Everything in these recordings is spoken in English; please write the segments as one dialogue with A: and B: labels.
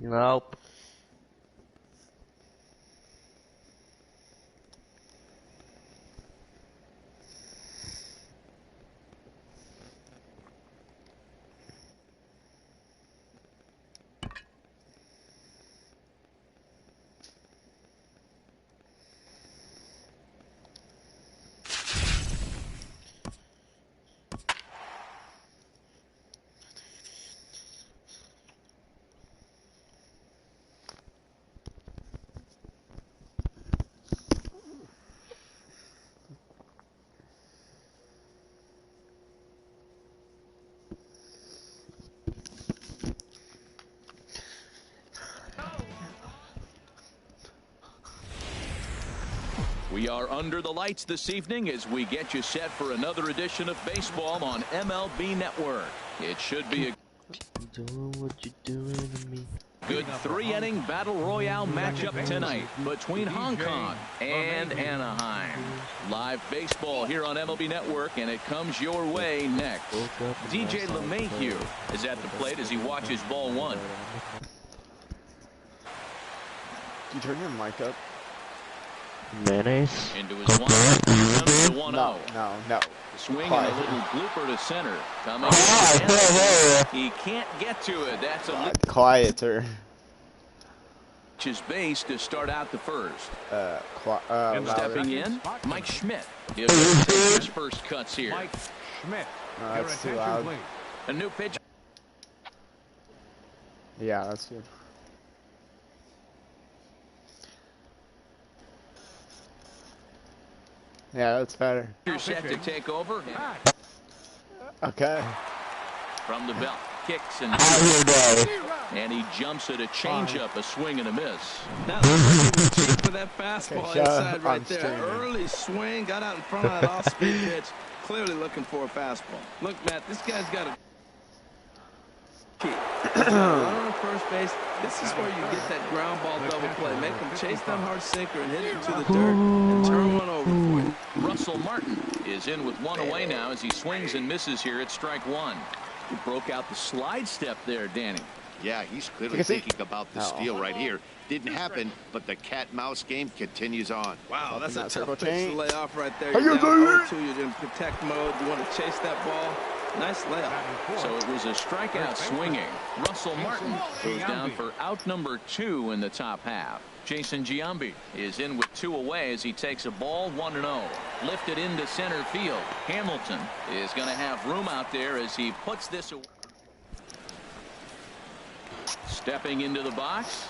A: Nope.
B: We are under the lights this evening as we get you set for another edition of baseball on MLB Network. It should be a
A: Doing what you doing to me.
B: good three-inning battle royale matchup tonight between Hong Kong and Anaheim. Live baseball here on MLB Network, and it comes your way next. DJ LeMahieu is at the plate as he watches ball one.
C: Can you turn your mic up?
A: Mayonnaise?
B: Into his 1-0.
C: No.
B: Swinging a little blooper to center. Coming in. He can't get to it. That's a
C: quieter.
B: His base to start out the first.
C: Louder.
B: Stepping in, Mike Schmidt. He'll take his first cuts here.
D: Mike Schmidt.
C: No, that's too loud.
B: A new pitch.
C: Yeah, that's good. Yeah, that's better.
B: You're set to take over.
C: Okay.
B: From the belt. Kicks and and he jumps at a changeup, a swing and a miss.
E: That was cheap for that fastball
C: Okay,
E: inside right there.
C: streaming.
E: Early swing, got out in front of that off-speed pitch. Clearly looking for a fastball. Look, Matt, this guy's got a key. Runner on first base. This is where you get that ground ball double play. Make him chase that hard sinker and hit it to the dirt and turn one over for you.
B: Russell Martin is in with one away now as he swings and misses here at strike one. He broke out the slide step there, Danny.
F: Yeah, he's clearly thinking about the steal right here. Didn't happen, but the cat-mouse game continues on.
E: Wow, that's a
C: turbo
E: tough pitch to
C: chain.
E: lay off right there.
C: How
E: You're
C: you
E: down
C: doing?
E: 0-2, you're in protect mode. You want to chase that ball. Nice layup.
B: So it was a strikeout swinging. Russell Martin goes down for out number 2 in the top half. Jason Giambi is in with 2 away as he takes a ball 1-0. Lifted into center field. Hamilton is going to have room out there as he puts this away. Stepping into the box.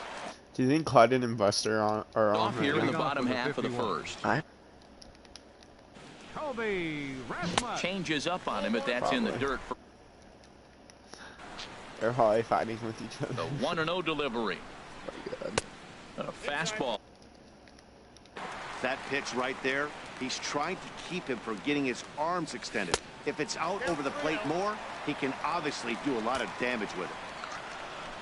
C: Do you think Clyden and Buster are on
B: Off here
C: right
B: in the
C: now?
B: bottom half of the first. Changes up on him, but that's in the dirt.
C: They're probably fighting with each other.
B: The 1-0 delivery.
C: Pretty good.
B: A fastball.
F: That pitch right there, he's trying to keep him from getting his arms extended. If it's out over the plate more, he can obviously do a lot of damage with it.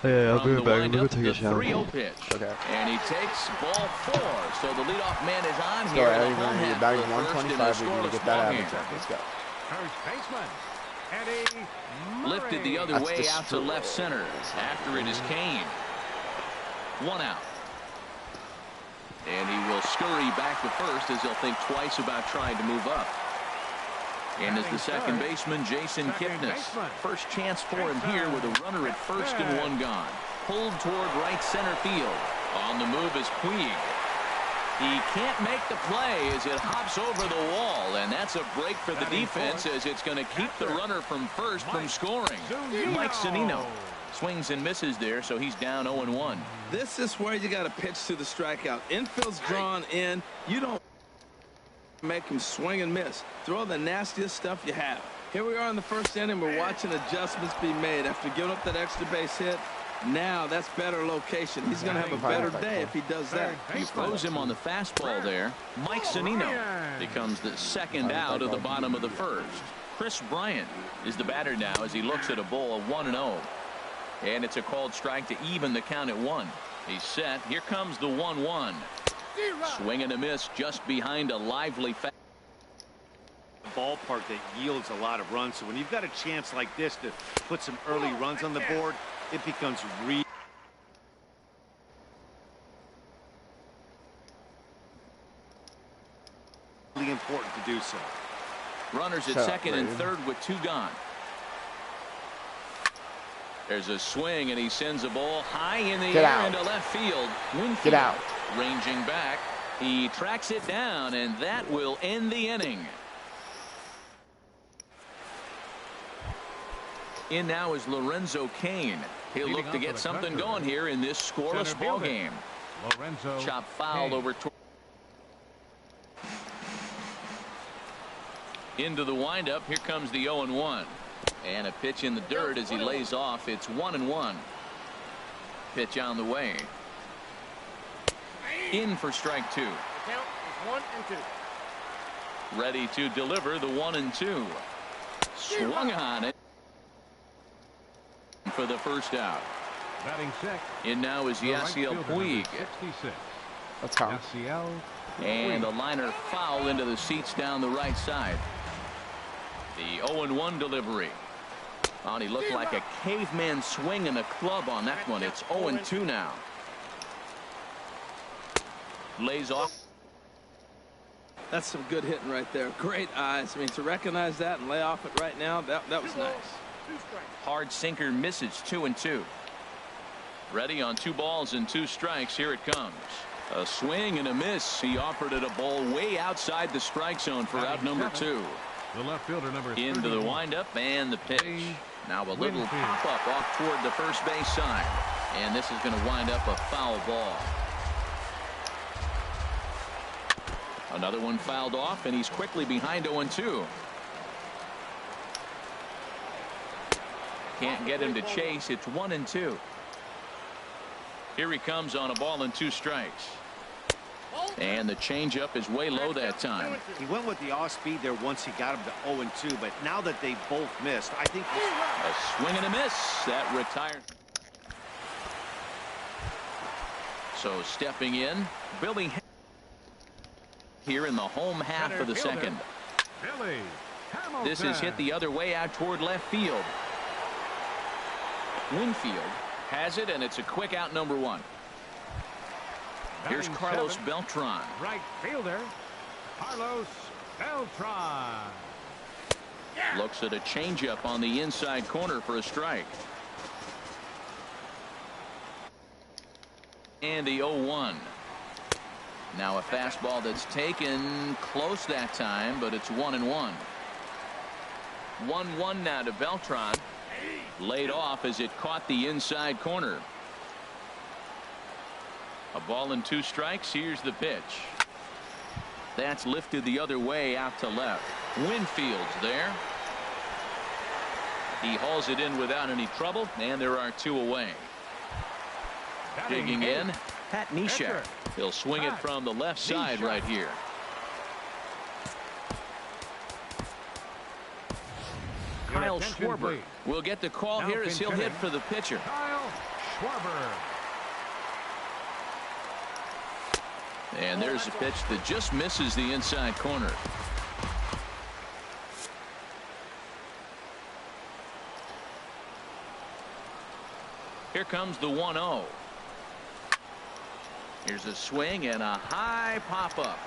A: Yeah, I'll be right back. I'm gonna go
B: From
A: take
B: the
A: a shower.
B: 3-0 pitch.
C: Okay.
B: And he takes ball 4. So the leadoff man is on
C: So
B: here.
C: I
B: The
C: think
B: home
C: we're
B: half
C: batting
B: of the first in a
C: 125. We need to
B: scoreless
C: get that
B: ballgame.
C: average up. Let's go.
D: First baseman, Eddie
B: Lifted the other
C: That's
B: way out to
C: destroyed.
B: left center. After it is Kane. 1 out. And he will scurry back to first as he'll think twice about trying to move up. And is the second baseman, Jason Kipnis. First chance for him here with a runner at first and 1 gone. Pulled toward right center field. On the move is Puig. He can't make the play as it hops over the wall, and that's a break for the defense as it's going to keep the runner from first from scoring. Mike Zunino swings and misses there, so he's down 0-1.
E: This is where you got to pitch to the strikeout. Infield's drawn in. You don't make him swing and miss. Throw the nastiest stuff you have. Here we are in the first inning. We're watching adjustments be made after giving up that extra base hit. Now that's better location. He's going to have a better day if he does that.
B: He throws him on the fastball there. Mike Zunino becomes the second out of the bottom of the first. Chris Bryant is the batter now as he looks at a ball of 1-0. And it's a called strike to even the count at 1. He's set. Here comes the 1-1. Swing and a miss just behind a lively
F: Ballpark that yields a lot of runs. So when you've got a chance like this to put some early runs on the board, it becomes important to do so.
B: Runners at
C: Shut up,
B: second and
C: Brady.
B: third with 2 gone. There's a swing, and he sends a ball high in the
C: Get
B: air
C: out.
B: into left field. Winfield
C: Get out.
B: ranging back. He tracks it down, and that will end the inning. In now is Lorenzo Cain. He'll
D: Leading
B: look to
D: off
B: get
D: for the
B: something
D: Cubs.
B: going here in this scoreless
D: Center
B: ball
D: fielder,
B: game.
D: Lorenzo
B: Chop fouled
D: Cain.
B: over into the windup. Here comes the 0-1. And a pitch in the dirt as he lays off. It's 1-1. Pitch on the way. In for strike 2.
G: The count is 1 and 2.
B: Ready to deliver the 1-2. Swung on it for the first out.
D: Batting sixth.
B: In now is
D: the right
B: Yasiel
D: fielder,
B: Puig.
D: number 66.
C: Let's go.
D: Yasiel
B: And a
D: Puig.
B: liner foul into the seats down the right side. The 0-1 delivery. Oh, he looked like a caveman swinging a club on that one. It's 0-2 now. Lays off.
E: That's some good hitting right there. Great eyes. I mean, to recognize that and lay off it right now, that was nice.
G: 2 strikes.
B: Hard sinker misses. 2-2. Ready on 2 balls and 2 strikes. Here it comes. A swing and a miss. He offered it a ball way outside the strike zone for out number 2.
D: The left fielder, number
B: Into the
D: 31.
B: windup and the pitch. Now a little
D: Winfield.
B: pop-up off toward the first base side. And this is going to wind up a foul ball. Another one fouled off, and he's quickly behind 0-2. Can't get him to chase. It's 1-2. Here he comes on a ball and 2 strikes. And the changeup is way low that time.
F: He went with the off speed there once he got him to 0-2, but now that they both missed, I think this
B: A swing and a miss. That retired. So stepping in, Billy here in the home half
D: Center
B: of the
D: fielder,
B: second.
D: Billy Hamilton.
B: This is hit the other way out toward left field. Winfield has it, and it's a quick out number 1. Here's
D: Batting
B: Carlos
D: seventh,
B: Beltran.
D: Right fielder, Carlos Beltran.
B: Looks at a changeup on the inside corner for a strike. And the 0-1. Now a fastball that's taken close that time, but it's 1-1. 1-1 now to Beltran. Laid off as it caught the inside corner. A ball and 2 strikes. Here's the pitch. That's lifted the other way out to left. Winfield's there. He hauls it in without any trouble, and there are 2 away.
D: Batting
B: Digging in,
D: eighth,
B: Pat Neshek.
D: Enter.
B: He'll swing it
D: Pat
B: from the left side
D: Neshek.
B: right here.
D: Your
B: Kyle
D: attention,
B: Schwarber
D: please.
B: will get the call
D: Now
B: here as he'll hit
D: contending.
B: for the pitcher.
D: Kyle Schwarber.
B: And there's a pitch that just misses the inside corner. Here comes the 1-0. Here's a swing and a high pop-up.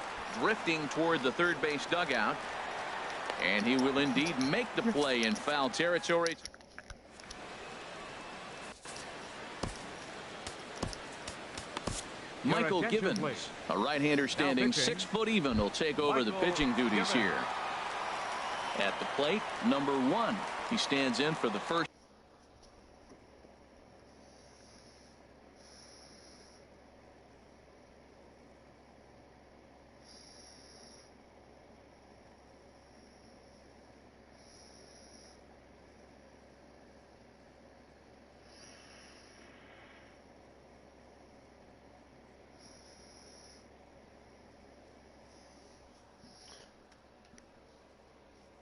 B: Drifting toward the third base dugout. And he will indeed make the play in foul territory. Michael
D: attention,
B: Givens,
D: please.
B: a right-hander standing
D: pitching.
B: 6 foot even, will take over the
D: Michael
B: pitching duties
D: Givens.
B: here. At the plate, number 1. He stands in for the first.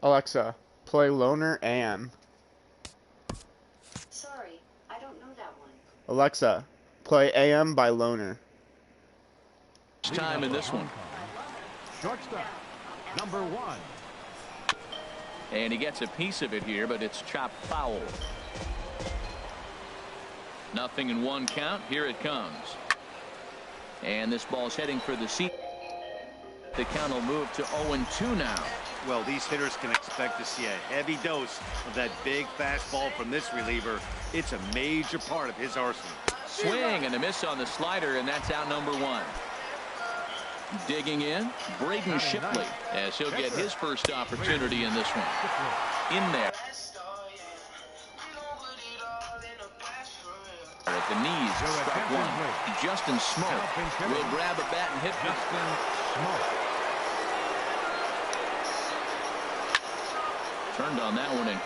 C: Alexa, play Loner AM.
H: Sorry, I don't know that one.
C: Alexa, play AM by Loner.
B: Time in this one.
D: Shortstop, number 1.
B: And he gets a piece of it here, but it's chopped foul. 0-1 count. Here it comes. And this ball's heading for the seat. The count will move to 0-2 now.
F: Well, these hitters can expect to see a heavy dose of that big fastball from this reliever. It's a major part of his arsenal.
B: Swing and a miss on the slider, and that's out number 1. Digging in, Braden Shipley, as he'll get his first opportunity in this one. In there. At the knees, strike 1. Justin Smoke will grab a bat and hit
D: Justin Smoke.
B: Turned on that one and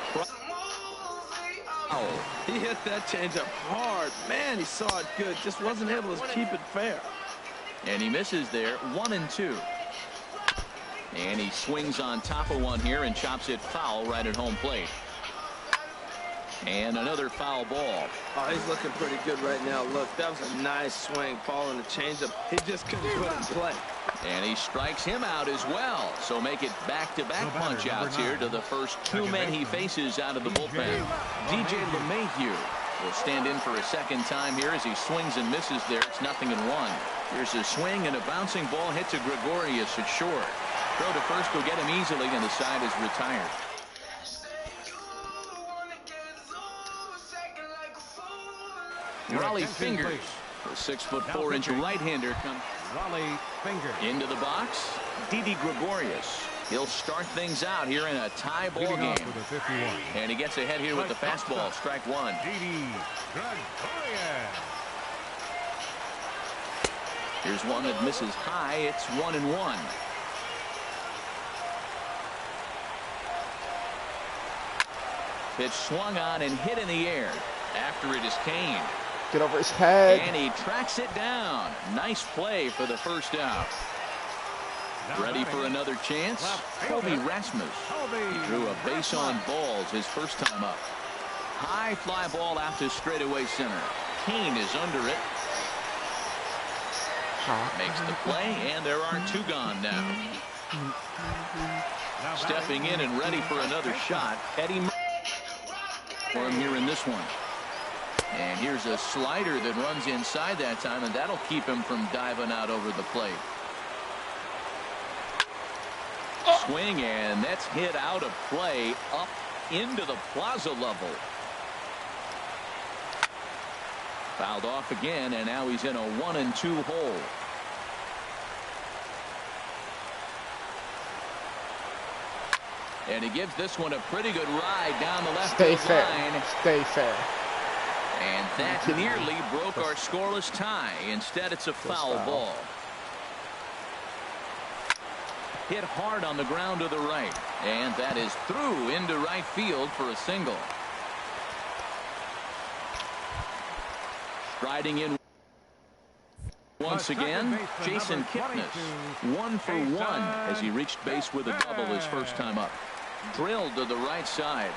E: He hit that changeup hard. Man, he saw it good. Just wasn't able to keep it fair.
B: And he misses there. 1-2. And he swings on top of one here and chops it foul right at home plate. And another foul ball.
E: Oh, he's looking pretty good right now. Look, that was a nice swing following the changeup. He just couldn't put it in play.
B: And he strikes him out as well. So make it back-to-back punch-outs here to the first 2 men he faces out of the bullpen. DJ LeMahieu will stand in for a second time here as he swings and misses there. It's 0-1. Here's a swing and a bouncing ball hit to Gregorius at short. Throw to first will get him easily, and the side is retired. Raleigh Fingers, the 6'4" right-hander, comes
D: Raleigh Fingers
B: into the box. Didi Gregorius. He'll start things out here in a tie ball game. And he gets ahead here with the fastball. Strike 1.
D: Didi Gregorius.
B: Here's one that misses high. It's 1-1. Pitch swung on and hit in the air. After it is Kane.
C: Get over his head.
B: And he tracks it down. Nice play for the first out. Ready for another chance? Kobe Rasmus. He drew a base on balls his first time up. High fly ball out to straightaway center. Kane is under it. Makes the play, and there are 2 gone now. Stepping in and ready for another shot, Eddie Murray for him here in this one. And here's a slider that runs inside that time, and that'll keep him from diving out over the plate. Swing, and that's hit out of play up into the plaza level. Fouled off again, and now he's in a 1-2 hole. And he gives this one a pretty good ride down the left
C: Stay
B: field
C: fair.
B: line.
C: Stay fair.
B: And that nearly broke our scoreless tie. Instead, it's a foul ball. Hit hard on the ground to the right. And that is through into right field for a single. Striding in once again, Jason Kipnis. 1 for 1 as he reached base with a double his first time up. Drilled to the right side.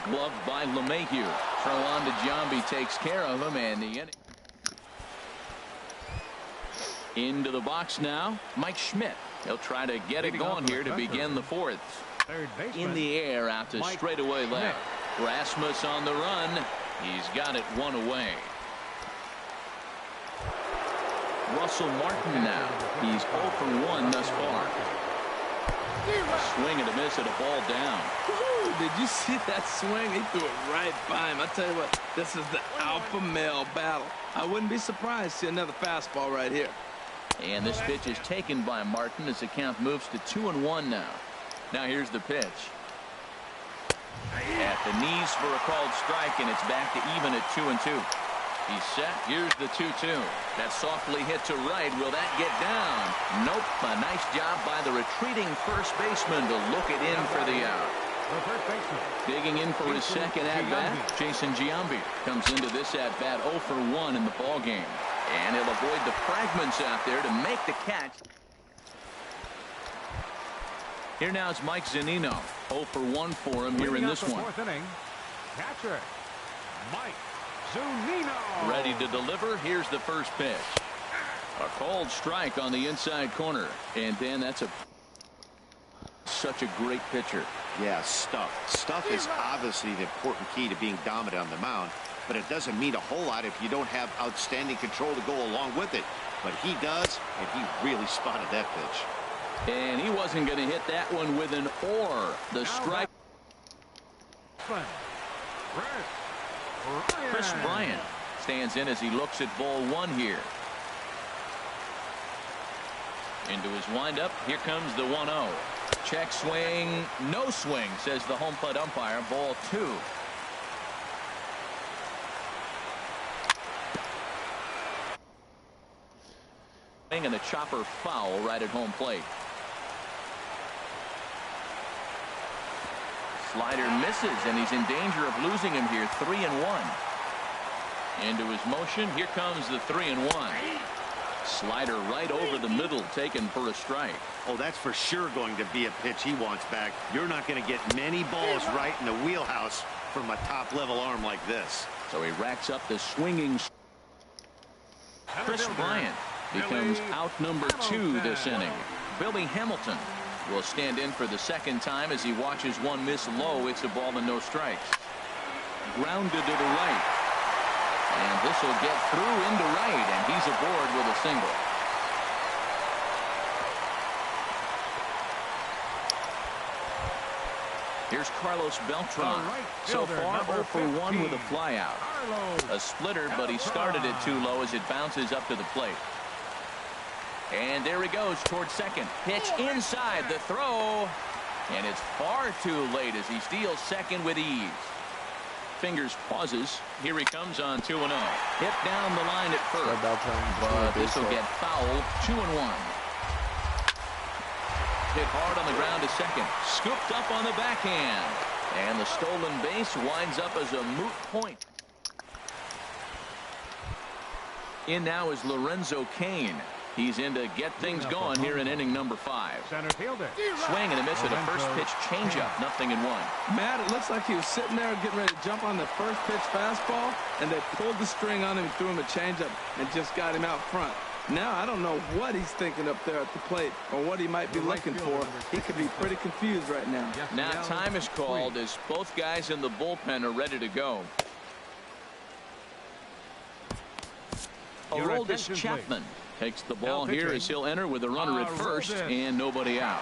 B: Gloved by LeMahieu. Throw on to Giambi, takes care of him, and the inning. Into the box now, Mike Schmidt. He'll try to get it going here to begin the 4th. In the air out to straightaway left. Rasmus on the run. He's got it 1 away. Russell Martin now. He's 0 for 1 thus far. A swing and a miss at a ball down.
E: Did you see that swing? He threw it right by him. I tell you what, this is the alpha male battle. I wouldn't be surprised to see another fastball right here.
B: And this pitch is taken by Martin as the count moves to 2-1 now. Now here's the pitch. At the knees for a called strike, and it's back to even at 2-2. He's set. Here's the 2-2. That softly hit to right. Will that get down? Nope. A nice job by the retreating first baseman to look it in for the out. Digging in for his second at-bat, Jason Giambi comes into this at-bat 0 for 1 in the ballgame. And he'll avoid the fragments out there to make the catch. Here now is Mike Zunino. 0 for 1 for him here in this one.
D: Catcher Mike Zunino.
B: Ready to deliver. Here's the first pitch. A called strike on the inside corner. And Dan, that's such a great pitcher.
F: Yeah, stuff. Stuff is obviously the important key to being dominant on the mound, but it doesn't mean a whole lot if you don't have outstanding control to go along with it. But he does, and he really spotted that pitch.
B: And he wasn't going to hit that one with an or. The strike. Chris Bryant stands in as he looks at ball one here. Into his windup. Here comes the 1-0. Check swing. No swing, says the home plate umpire. Ball two. And a chopper foul right at home plate. Slider misses, and he's in danger of losing him here. 3-1. Into his motion. Here comes the 3-1. Slider right over the middle, taken for a strike.
F: Oh, that's for sure going to be a pitch he wants back. You're not going to get many balls right in the wheelhouse from a top-level arm like this.
B: So he racks up the swinging. Chris Bryant becomes out number 2 this inning. Billy Hamilton will stand in for the second time as he watches one miss low. It's a ball and no strikes. Grounded to the right. And this will get through into right, and he's aboard with a single. Here's Carlos Beltran. So far, 0 for 1 with a flyout. A splitter, but he started it too low as it bounces up to the plate. And there he goes towards second. Pitch inside the throw. And it's far too late as he steals second with ease. Fingers pauses. Here he comes on 2-0. Hit down the line at first. But this will get foul. 2-1. Hit hard on the ground to second. Scooped up on the backhand. And the stolen base winds up as a moot point. In now is Lorenzo Cain. He's in to get things going here in inning number 5.
D: Center fielder.
B: Swing and a miss at a first pitch changeup. 0-1.
E: Matt, it looks like he was sitting there getting ready to jump on the first pitch fastball, and they pulled the string on him and threw him a changeup and just got him out front. Now I don't know what he's thinking up there at the plate or what he might be looking for. He could be pretty confused right now.
B: Now time is called as both guys in the bullpen are ready to go. Aroldis Chapman takes the ball here as he'll enter with a runner at first and nobody out.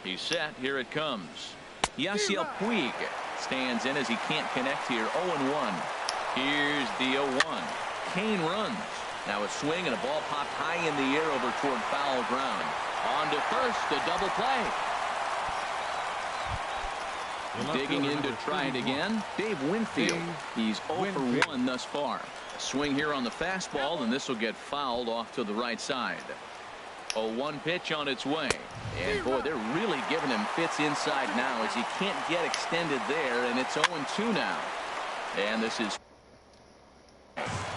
B: He's set. Here it comes. Yasiel Puig stands in as he can't connect here. 0-1. Here's the 0-1. Cain runs. Now a swing and a ball popped high in the air over toward foul ground. On to first, a double play. Digging in to try it again. Dave Winfield. He's 0 for 1 thus far. A swing here on the fastball, and this will get fouled off to the right side. 0-1 pitch on its way. And boy, they're really giving him fits inside now as he can't get extended there, and it's 0-2 now. And this is.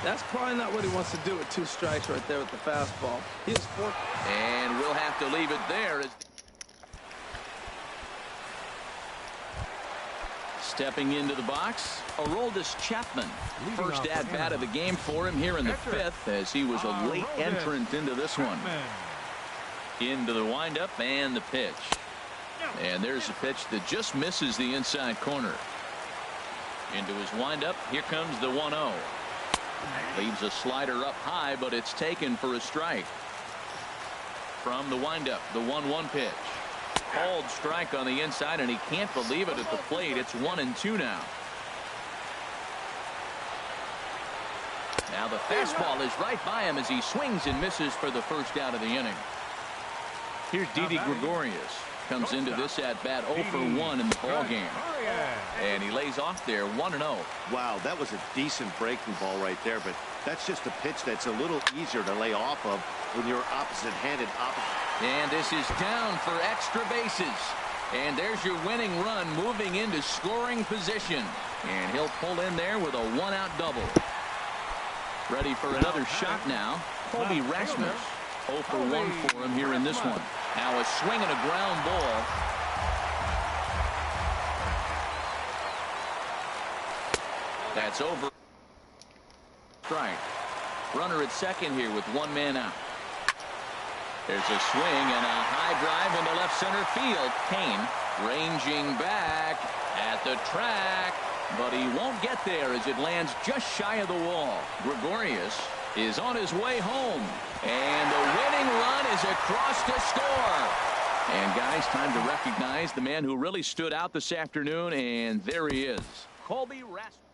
E: That's probably not what he wants to do with 2 strikes right there with the fastball. He is 4.
B: And we'll have to leave it there. Stepping into the box, Aroldis Chapman. First at-bat of the game for him here in the 5th as he was a late entrant into this one. Into the windup and the pitch. And there's a pitch that just misses the inside corner. Into his windup. Here comes the 1-0. Leaves a slider up high, but it's taken for a strike. From the windup, the 1-1 pitch. Called strike on the inside, and he can't believe it at the plate. It's 1-2 now. Now the fastball is right by him as he swings and misses for the first out of the inning. Here's Didi Gregorius. Comes into this at-bat 0 for 1 in the ballgame. And he lays off there 1-0.
F: Wow, that was a decent breaking ball right there, but that's just a pitch that's a little easier to lay off of when you're opposite-handed.
B: And this is down for extra bases. And there's your winning run moving into scoring position. And he'll pull in there with a 1-out double. Ready for another shot now. Colby Rasmus. 0 for 1 for him here in this one. Now a swing and a ground ball. That's over. Strike. Runner at second here with 1 man out. There's a swing and a high drive into left center field. Cain ranging back at the track, but he won't get there as it lands just shy of the wall. Gregorius is on his way home. And the winning run is across to score. And, guys, time to recognize the man who really stood out this afternoon, and there he is, Colby Rasmussen.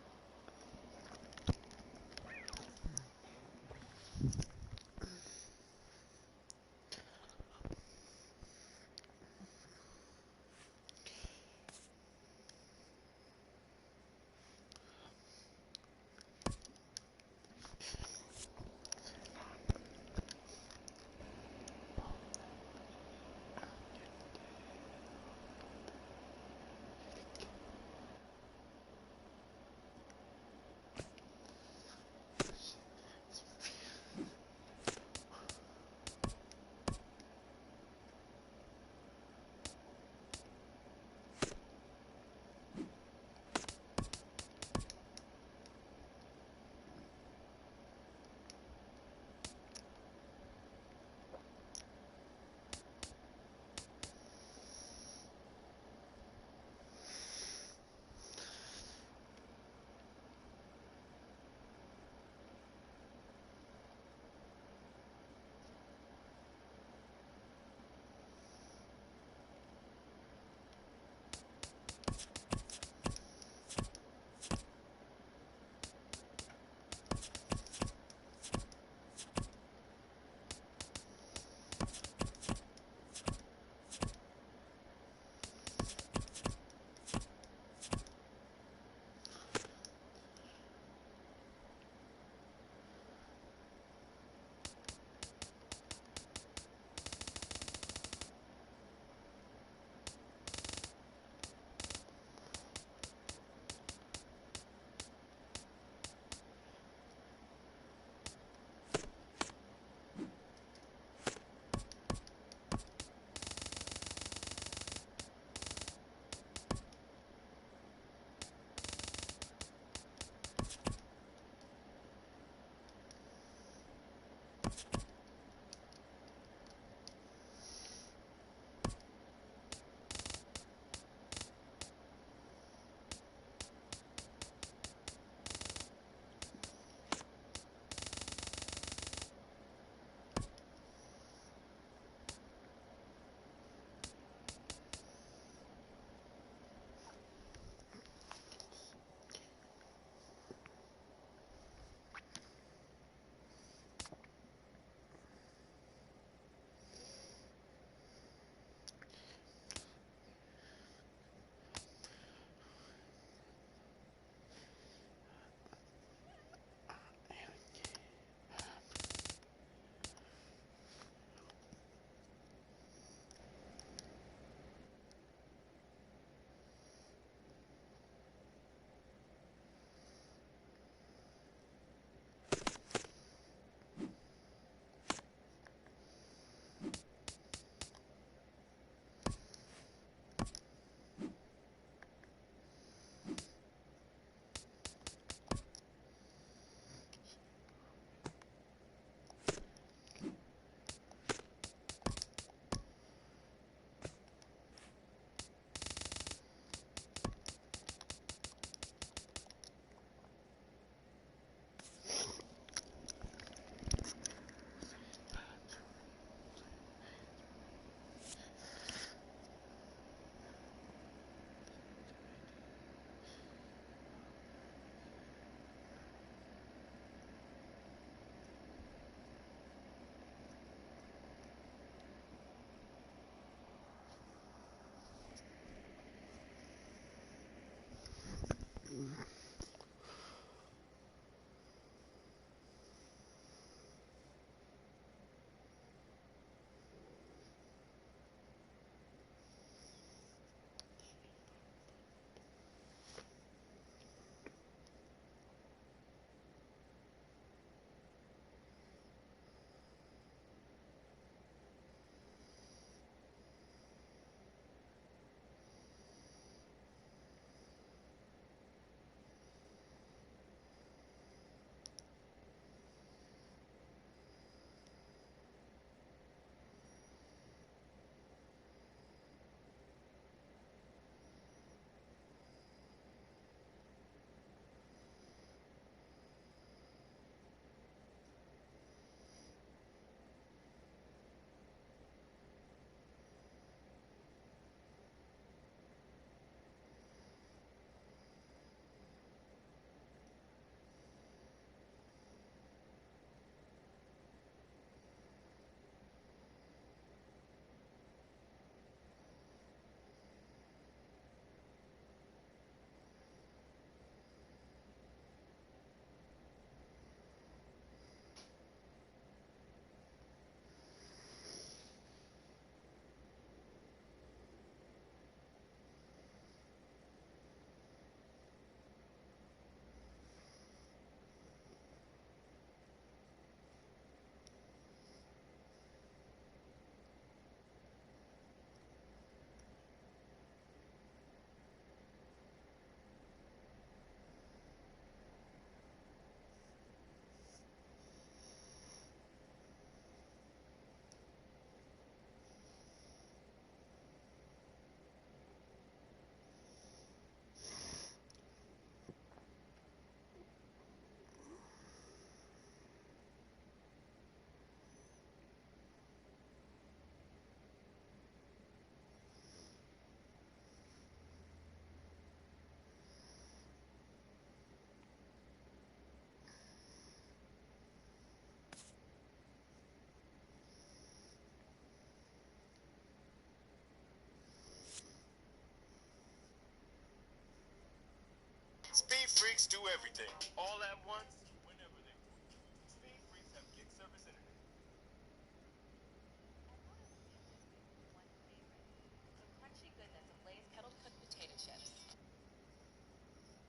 I: freaks do everything, all at once, whenever they want. Speed freaks have gig service internet.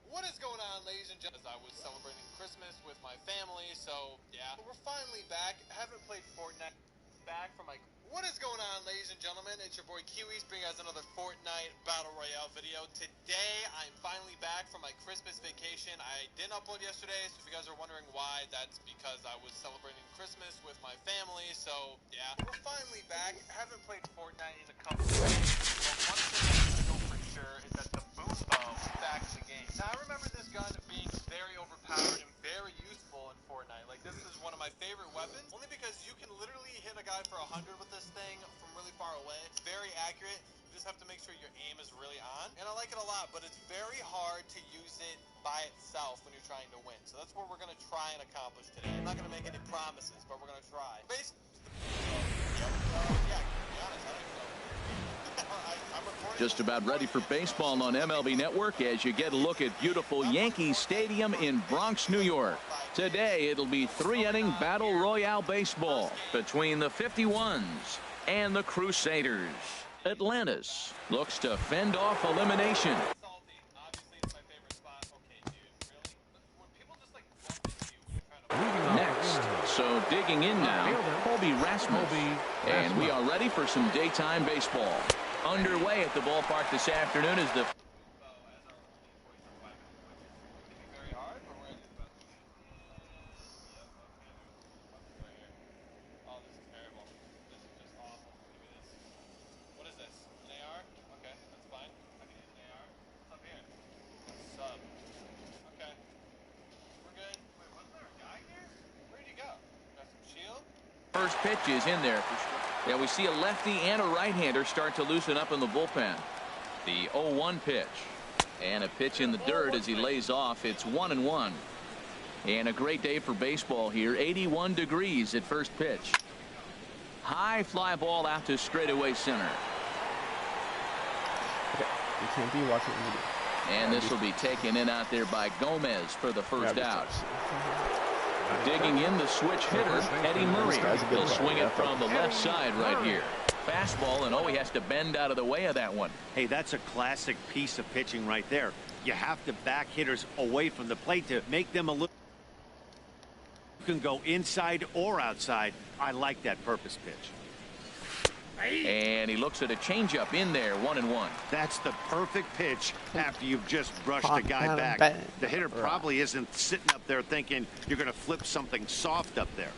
J: What is going on, ladies and gentlemen? I was celebrating Christmas with my family, so yeah. We're finally back. Haven't played Fortnite. Back from my... What is going on, ladies and gentlemen? It's your boy Kiwis bringing us another Fortnite Battle Royale video. Today, I'm finally back from my Christmas vacation. I didn't upload yesterday, so if you guys are wondering why, that's because I was celebrating Christmas with my family, so yeah. We're finally back. Haven't played Fortnite in a couple of days, but one thing I know for sure is that the boom bow is back in the game. Now, I remember this gun being very overpowered and very useful in Fortnite. Like, this is one of my favorite weapons, only because you can literally hit a guy for 100 with this thing from really far away. It's very accurate. You just have to make sure your aim is really on. And I like it a lot, but it's very hard to use it by itself when you're trying to win. So that's what we're going to try and accomplish today. I'm not going to make any promises, but we're going to try. Basically, yeah, to be honest, I don't even know.
B: Just about ready for baseball on MLB Network as you get a look at beautiful Yankee Stadium in Bronx, New York. Today it'll be 3-inning Battle Royale baseball between the 51s and the Crusaders. Atlantis looks to fend off elimination. Next, so digging in now, Colby Rasmus. And we are ready for some daytime baseball. Underway at the ballpark this afternoon is the... First pitch is in there. Yeah, we see a lefty and a right-hander start to loosen up in the bullpen. The 0-1 pitch. And a pitch in the dirt as he lays off. It's 1-1. And a great day for baseball here. 81 degrees at first pitch. High fly ball out to straightaway center.
C: Okay, you can't be watching the video.
B: And this will be taken in out there by Gomez for the first out. Digging in the switch hitter, Eddie Murray. He'll swing it from the left side right here. Fastball, and he has to bend out of the way of that one.
F: Hey, that's a classic piece of pitching right there. You have to back hitters away from the plate to make them a little... You can go inside or outside. I like that purpose pitch.
B: And he looks at a changeup in there, 1-1.
F: That's the perfect pitch after you've just brushed the guy back. The hitter probably isn't sitting up there thinking you're going to flip something soft up there.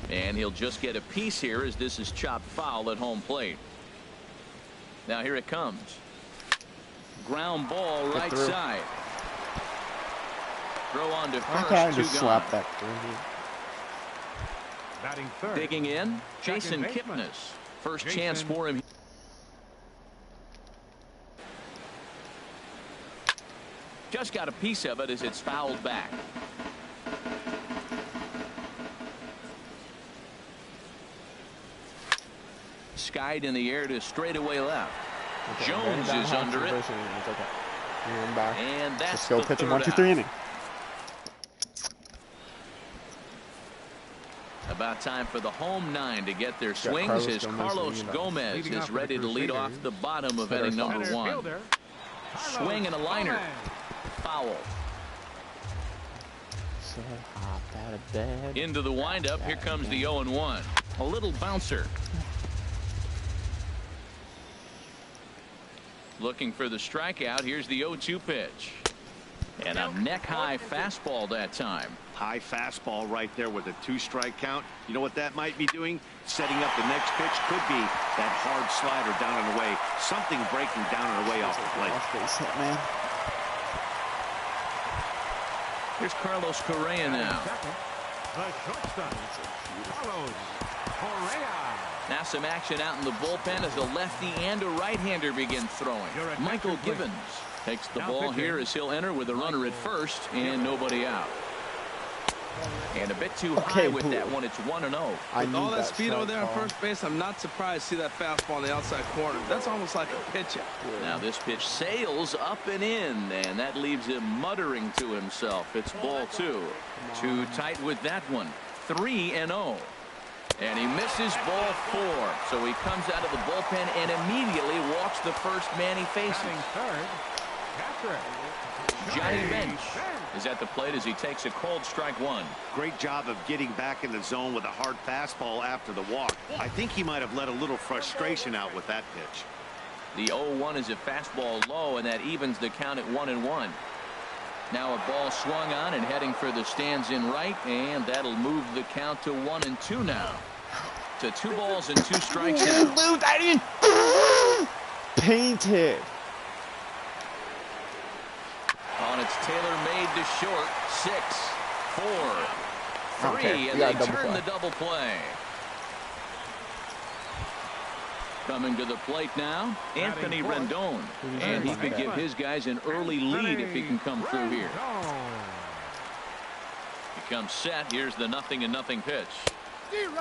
B: And he'll just get a piece here as this is chopped foul at home plate. Now here it comes. Ground ball right side. Throw on to first, two gone.
D: Batting third.
B: Digging in, Jason Kipnis. First chance for him. Just got a piece of it as it's fouled back. Skied in the air to straightaway left. Okay, Jones is under it. And that's
C: the pitch in 1, 2, 3 inning.
B: About time for the home 9 to get their swings as Carlos Gomez is ready to lead off the bottom of inning number 1. Swing and a liner. Foul. Into the windup. Here comes the 0-1. A little bouncer. Looking for the strikeout. Here's the 0-2 pitch. And a neck-high fastball that time.
F: High fastball right there with a 2-strike count. You know what that might be doing? Setting up the next pitch. Could be that hard slider down and away. Something breaking down and away off the plate.
B: Here's Carlos Correa now.
D: The shortstop, Carlos Correa.
B: Now some action out in the bullpen as a lefty and a right-hander begin throwing. Michael Gibbons takes the ball here as he'll enter with a runner at first and nobody out. And a bit too high with that one. It's 1-0.
E: With all that speed over there on first base, I'm not surprised to see that fastball in the outside corner. That's almost like a pitch-out.
B: Now this pitch sails up and in, and that leaves him muttering to himself. It's ball 2. Too tight with that one. 3-0. And he misses ball 4. So he comes out of the bullpen and immediately walks the first man he faces. Johnny Bench is at the plate as he takes a called strike 1.
F: Great job of getting back in the zone with a hard fastball after the walk. I think he might have let a little frustration out with that pitch.
B: The 0-1 is a fastball low, and that evens the count at 1-1. Now a ball swung on and heading for the stands in right, and that'll move the count to 1-2 now. To 2 balls and 2 strikes now.
C: Painted.
B: On its Taylor-made to short. 6, 4, 3,
C: okay,
B: and they turn the double play. Coming to the plate now, Anthony Rendon. And he could give his guys an early lead if he can come through here. He comes set. Here's the 0-0 pitch.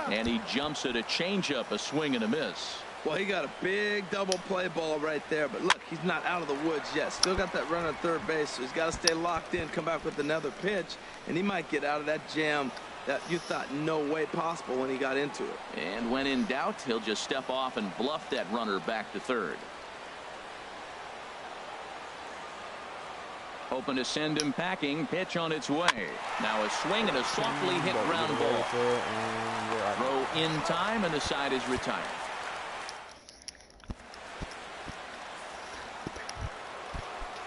B: And he jumps at a changeup, a swing and a miss.
E: Well, he got a big double play ball right there. But look, he's not out of the woods yet. Still got that run at third base. So he's got to stay locked in, come back with another pitch. And he might get out of that jam that you thought no way possible when he got into it.
B: And when in doubt, he'll just step off and bluff that runner back to third. Hoping to send him packing. Pitch on its way. Now a swing and a softly hit ground ball. Throw in time, and the side is retired.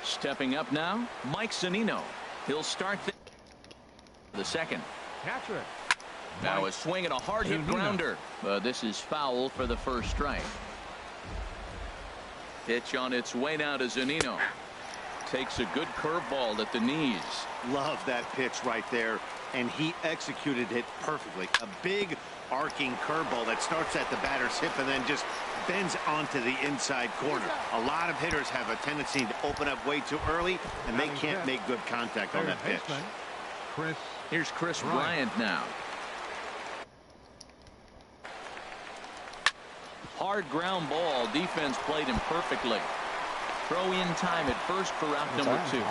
B: Stepping up now, Mike Zunino. He'll start the second. Now a swing and a hard hit grounder. This is foul for the first strike. Pitch on its way now to Zunino. Takes a good curveball at the knees.
F: Love that pitch right there, and he executed it perfectly. A big arcing curveball that starts at the batter's hip and then just bends onto the inside corner. A lot of hitters have a tendency to open up way too early, and they can't make good contact on that pitch.
B: Here's Chris Bryant now. Hard ground ball. Defense played him perfectly. Throw in time at first for out number 2.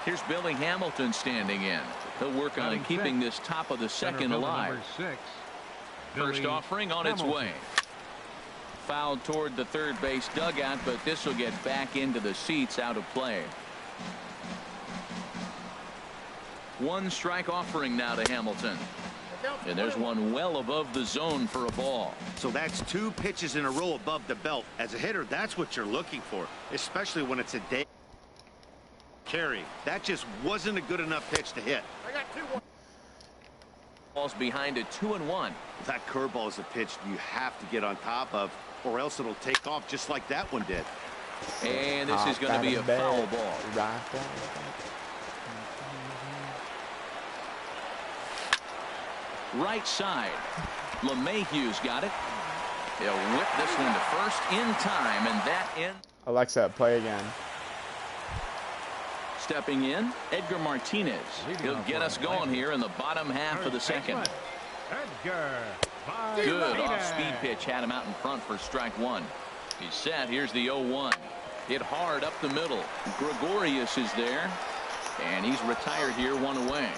B: Here's Billy Hamilton standing in. He'll work on keeping this top of the second alive. First offering on its way. Fouled toward the third base dugout, but this will get back into the seats out of play. 1 strike offering now to Hamilton. And there's one well above the zone for a ball.
F: So that's 2 pitches in a row above the belt. As a hitter, that's what you're looking for, especially when it's a day carry. That just wasn't a good enough pitch to hit.
G: I got 2.
B: Balls behind a 2-1.
F: That curveball is a pitch you have to get on top of, or else it'll take off just like that one did.
B: And this is going to be a foul ball. Right side. LeMahieu's got it. He'll whip this one to first in time, and that ends.
C: Alexa, play again.
B: Stepping in, Edgar Martinez. He'll get us going here in the bottom half of the second. Good off-speed pitch had him out in front for strike 1. He's set. Here's the 0-1. Hit hard up the middle. Gregorius is there, and he's retired here, 1 away.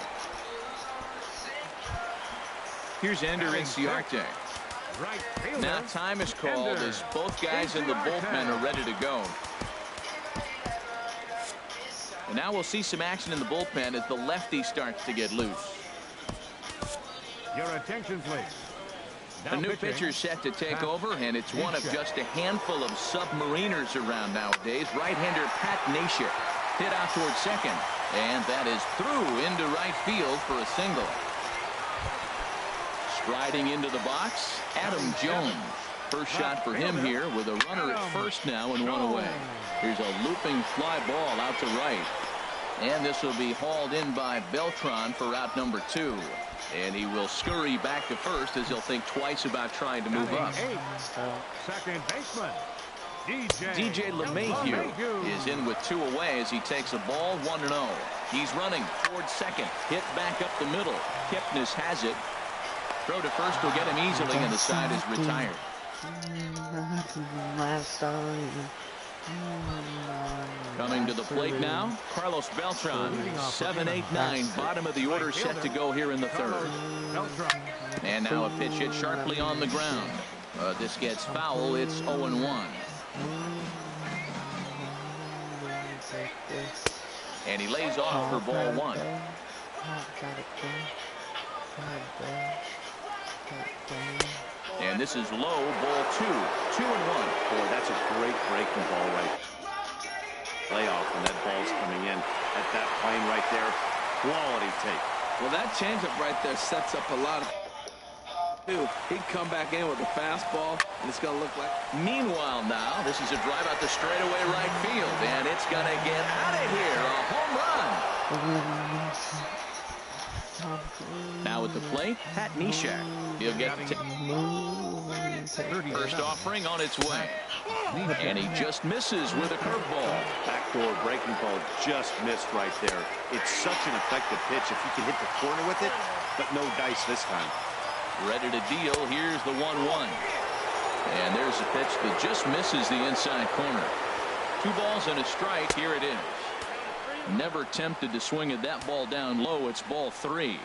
B: Here's Ender Inciarte. Now time is called as both guys in the bullpen are ready to go. And now we'll see some action in the bullpen as the lefty starts to get loose.
D: Your attention, please.
B: A new pitcher set to take over, and it's one of just a handful of submariners around nowadays. Right-hander Pat Nashir hit out towards second, and that is through into right field for a single. Striding into the box, Adam Jones. First shot for him here with a runner at first now and 1 away. Here's a looping fly ball out to right. And this will be hauled in by Beltran for out number 2. And he will scurry back to first as he'll think twice about trying to move up.
D: Second baseman.
B: DJ LeMahieu is in with 2 away as he takes a ball 1-0. He's running towards second. Hit back up the middle. Kipnis has it. Throw to first will get him easily, and the side is retired. Coming to the plate now, Carlos Beltran. 7-8-9, bottom of the order, set to go here in the third. And now a pitch hit sharply on the ground. This gets foul. It's 0-1. And he lays off for ball 1. And this is low, ball 2. 2-1.
F: Boy, that's a great breaking ball right. Layoff when that ball's coming in at that plane right there. Quality take.
E: Well, that changeup right there sets up a lot of. He'd come back in with a fastball, and it's going to look like.
B: Meanwhile, now this is a drive out the straightaway right field, and it's going to get out of here. A home run. Now at the plate, Pat Neshek. He'll get the first offering on its way. And he just misses with a curveball.
F: Backdoor breaking ball just missed right there. It's such an effective pitch if you can hit the corner with it, but no dice this time.
B: Ready to deal. Here's the 1-1. And there's a pitch that just misses the inside corner. 2 balls and a strike. Here it is. Never tempted to swing at that ball down low. It's ball 3.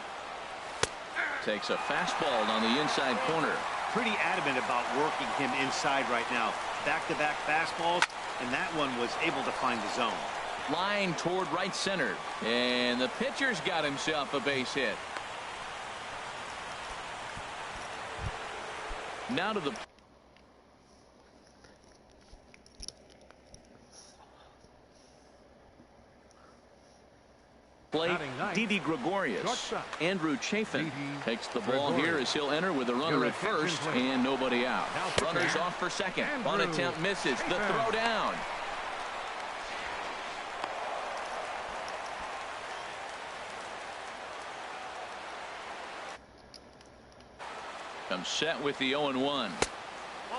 B: Takes a fastball on the inside corner.
F: Pretty adamant about working him inside right now. Back-to-back fastballs, and that one was able to find the zone.
B: Line toward right center. And the pitcher's got himself a base hit. Now to the plate, Didi Gregorius. Andrew Chafin takes the ball here as he'll enter with a runner at first and nobody out. Runners off for second. Bunt attempt misses. The throw down. Comes set with the 0-1.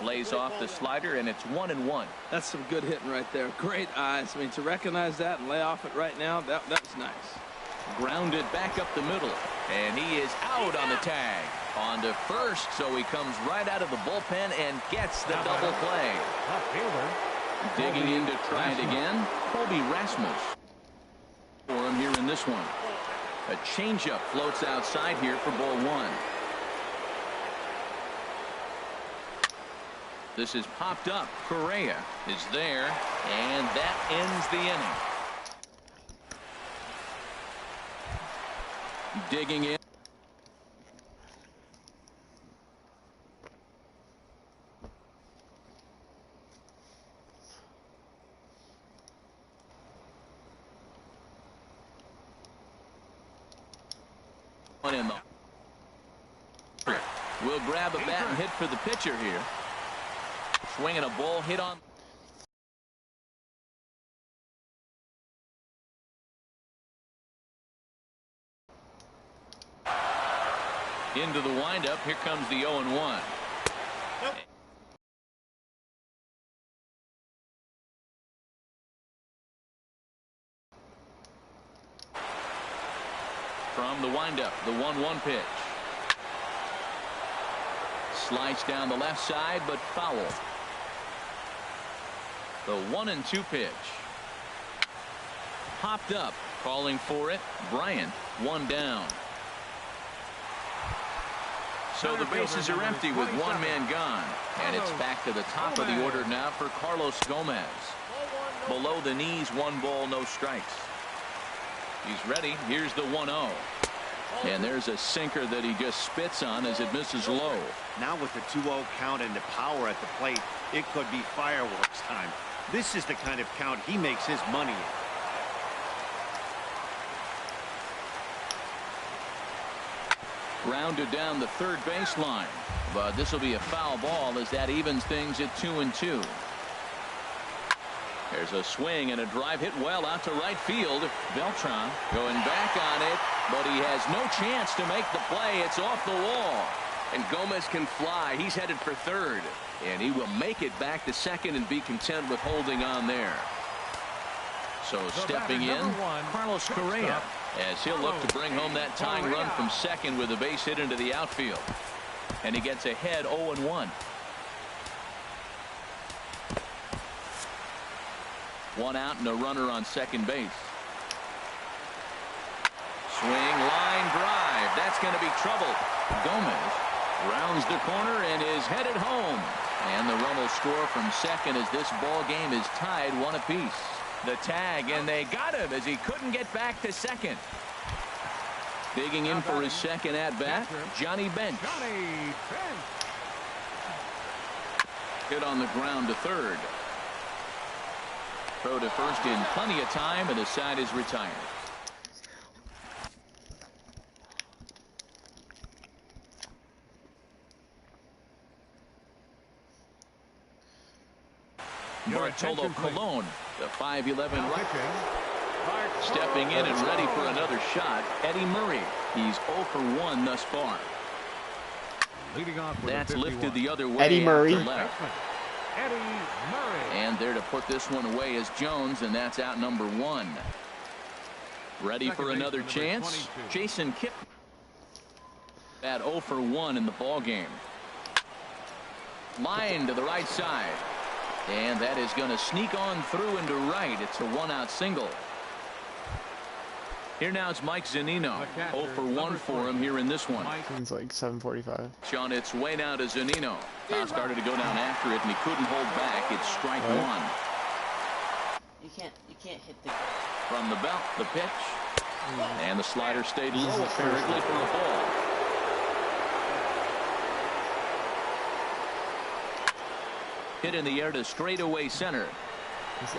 B: Lays off the slider, and it's 1-1.
E: That's some good hitting right there. Great eyes. I mean, to recognize that and lay off it right now, that was nice.
B: Grounded back up the middle, and he is out on the tag. On to first, so he comes right out of the bullpen and gets the double play. Digging in to try it again, Colby Rasmus. For him here in this one. A changeup floats outside here for ball 1. This is popped up. Correa is there, and that ends the inning. Digging in. We'll grab a bat and hit for the pitcher here. Swinging a ball hit on. Into the windup. Here comes the 0-1. From the windup, the 1-1 pitch. Slice down the left side, but foul. The 1-2 pitch. Popped up. Calling for it. Bryant, 1 down. So the bases are empty with 1 man gone. And it's back to the top of the order now for Carlos Gomez. Below the knees, 1 ball, no strikes. He's ready. Here's the 1-0. And there's a sinker that he just spits on as it misses low.
F: Now with the 2-0 count and the power at the plate, it could be fireworks time. This is the kind of count he makes his money in.
B: Grounded down the third baseline. But this will be a foul ball as that evens things at 2-2. There's a swing and a drive hit well out to right field. Beltran going back on it, but he has no chance to make the play. It's off the wall. And Gomez can fly. He's headed for third. And he will make it back to second and be content with holding on there. So stepping in, Carlos Correa, as he'll look to bring home that tying run from second with a base hit into the outfield. And he gets ahead 0-1. One out and a runner on second base. Swing, line drive. That's going to be trouble. Gomez rounds the corner and is headed home. And the run will score from second as this ball game is tied 1 apiece. The tag, and they got him as he couldn't get back to second. Digging in for his second at-bat, Johnny Bench. Hit on the ground to third. Throw to first in plenty of time, and the side is retired. Bartolo Colon, the 5'11" right. Stepping in and ready for another shot, Eddie Murray. He's 0 for 1 thus far. That's lifted the other way.
C: Eddie Murray.
B: Left. And there to put this one away is Jones, and that's out number 1. Ready for another chance, Jason Kipp. At 0 for 1 in the ball game. Line to the right side. And that is going to sneak on through into right. It's a 1-out single. Here now it's Mike Zunino. 0 for 1 for him here in this one.
C: It's like 7:45.
B: On its way now to Zunino. Now started to go down after it, and he couldn't hold back. It's strike 1.
K: You can't hit the
B: From the belt, the pitch. And the slider stayed low apparently for a ball. Hit in the air to straightaway center.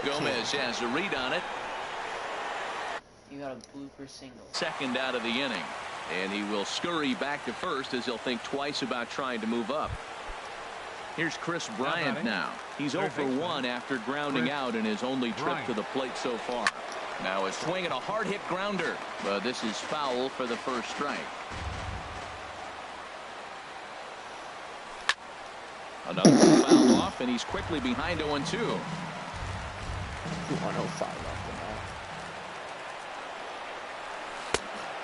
B: Gomez has a read on it.
K: You got a blooper single.
B: Second out of the inning. And he will scurry back to first as he'll think twice about trying to move up. Here's Chris Bryant now. He's 0 for 1 after grounding out in his only trip to the plate so far. Now a swing and a hard hit grounder. But this is foul for the first strike. Another foul off, and he's quickly behind 0-2.
C: 105 off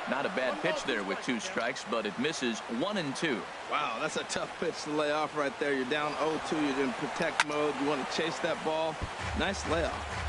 C: the
B: Not a bad pitch there with 2 strikes, but it misses 1-2.
E: Wow, that's a tough pitch to lay off right there. You're down 0-2. You're in protect mode. You want to chase that ball. Nice layoff.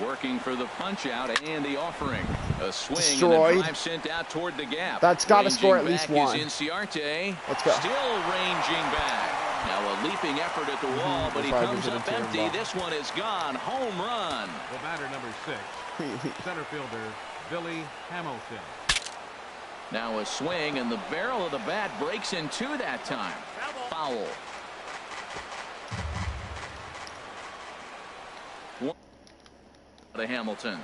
B: Working for the punch out and the offering. A swing
C: Destroyed.
B: and a drive sent out toward the gap.
C: That's got to score at least
B: Ranging back
C: 1.
B: is Inciarte.
C: Let's go.
B: Still ranging back. Now a leaping effort at the wall, but he comes up empty. This one is gone. Home run.
D: The batter number 6, center fielder Billy Hamilton.
B: Now a swing, and the barrel of the bat breaks in 2 that time. Foul. To Hamilton.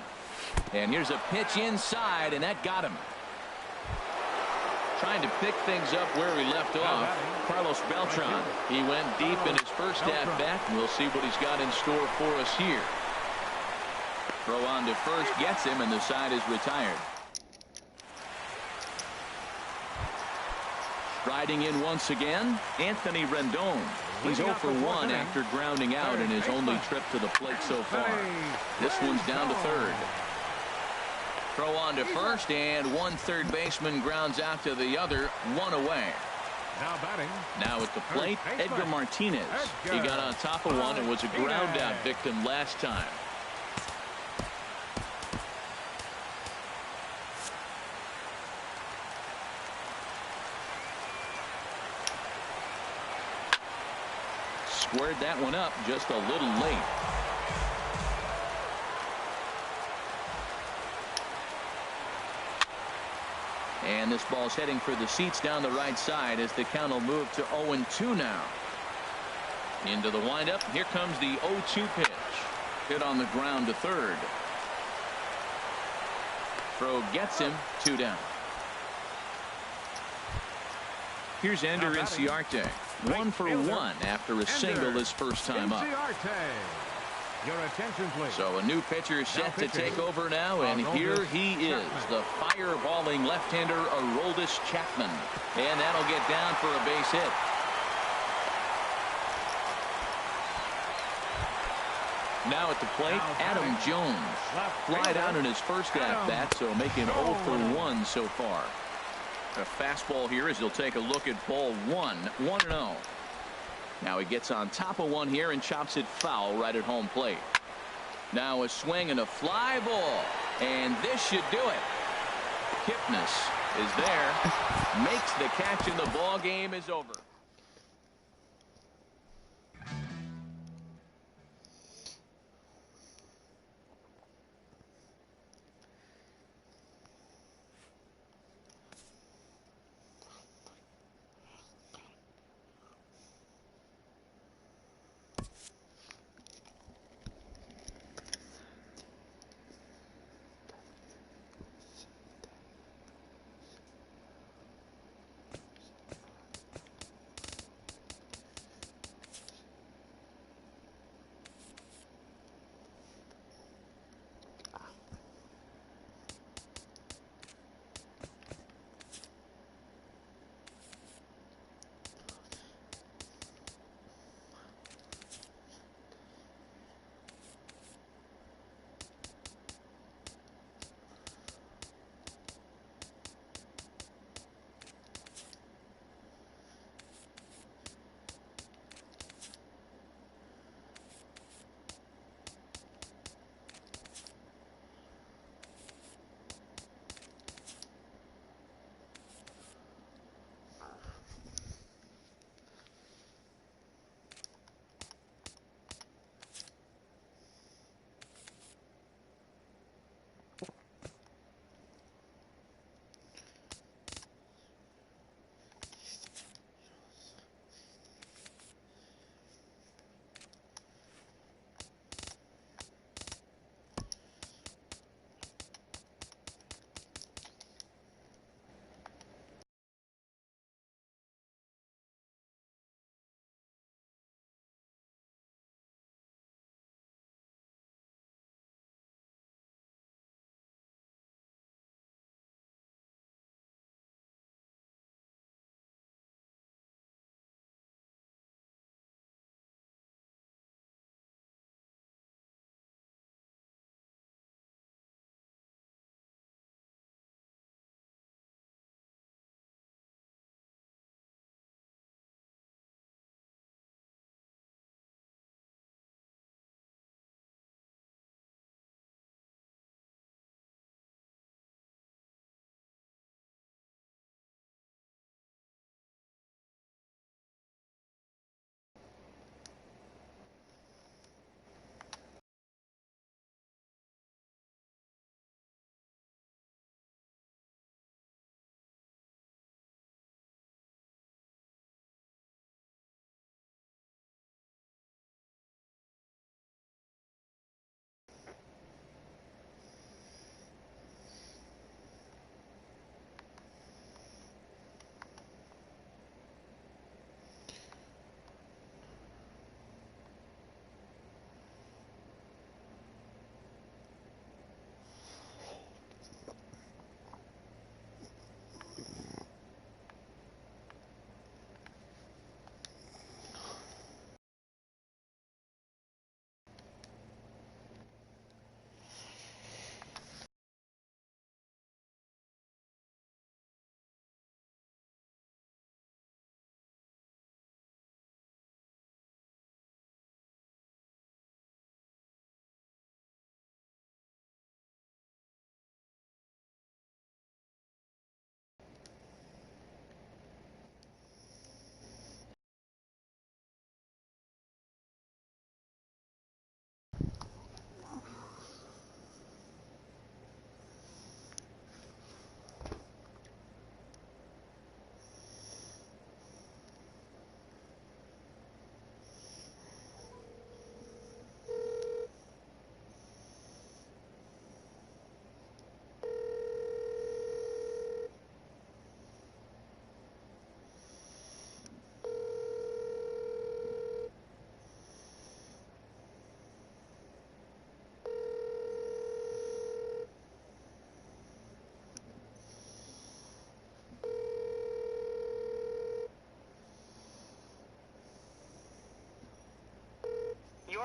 B: And here's a pitch inside, and that got him. Trying to pick things up where he left off. Carlos Beltran. He went deep in his first at-bat, and we'll see what he's got in store for us here. Throw on to first, gets him, and the side is retired. Riding in once again, Anthony Rendon. He's 0 for 1 after grounding out in his only trip to the plate so far. This one's down to third. Throw on to first, and one third baseman grounds out to the other, 1 away.
D: Now batting.
B: Now at the plate, Edgar Martinez. He got on top of one and was a ground out victim last time. Squared that one up just a little late. And this ball's heading for the seats down the right side as the count will move to 0-2 now. Into the windup. Here comes the 0-2 pitch. Hit on the ground to third. Throw gets him, 2 down. Here's Ender Inciarte. 1 for 1 after a single his first time up.
D: Your attention, please.
B: So a new pitcher set to take over now, and here he is, the fireballing left-hander Aroldis Chapman. And that'll get down for a base hit. Now at the plate, Adam Jones. Flied out in his first at-bat, so making 0 for 1 so far. A fastball here as he'll take a look at ball 1, 1-0. Now he gets on top of one here and chops it foul right at home plate. Now a swing and a fly ball, and this should do it. Kipnis is there, makes the catch, and the ball game is over.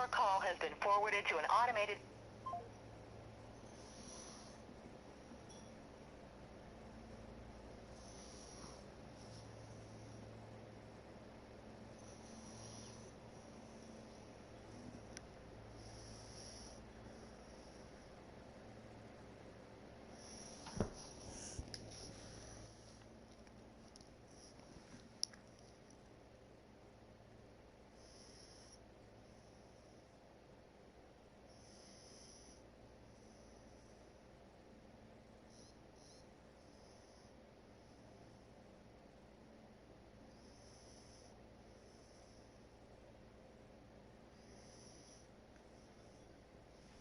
H: Your call has been forwarded to an automated...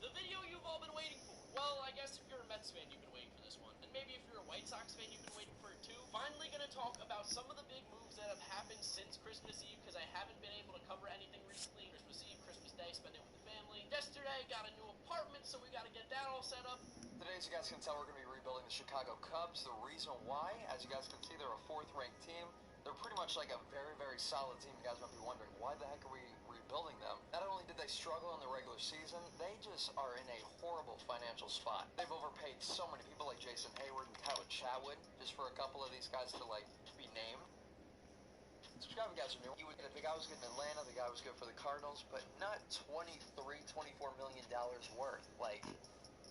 L: The video you've all been waiting for. Well, I guess if you're a Mets fan, you've been waiting for this one. And maybe if you're a White Sox fan, you've been waiting for it too. Finally gonna talk about some of the big moves that have happened since Christmas Eve, because I haven't been able to cover anything recently. Christmas Eve, Christmas Day, spend it with the family. Yesterday, got a new apartment, so we gotta get that all set up.
M: Today, as you guys can tell, we're going to be rebuilding the Chicago Cubs. The reason why, as you guys can see, they're a 4th-ranked team. They're pretty much like a very, very solid team. You guys might be wondering, why the heck are we rebuilding them? Not only did they struggle in the regular season, they just are in a horrible financial spot. They've overpaid so many people like Jason Hayward and Tyler Chatwood, just for a couple of these guys to, like, be named. Chicago guys are new. The guy was good in Atlanta, the guy was good for the Cardinals, but not $24 million worth. Like,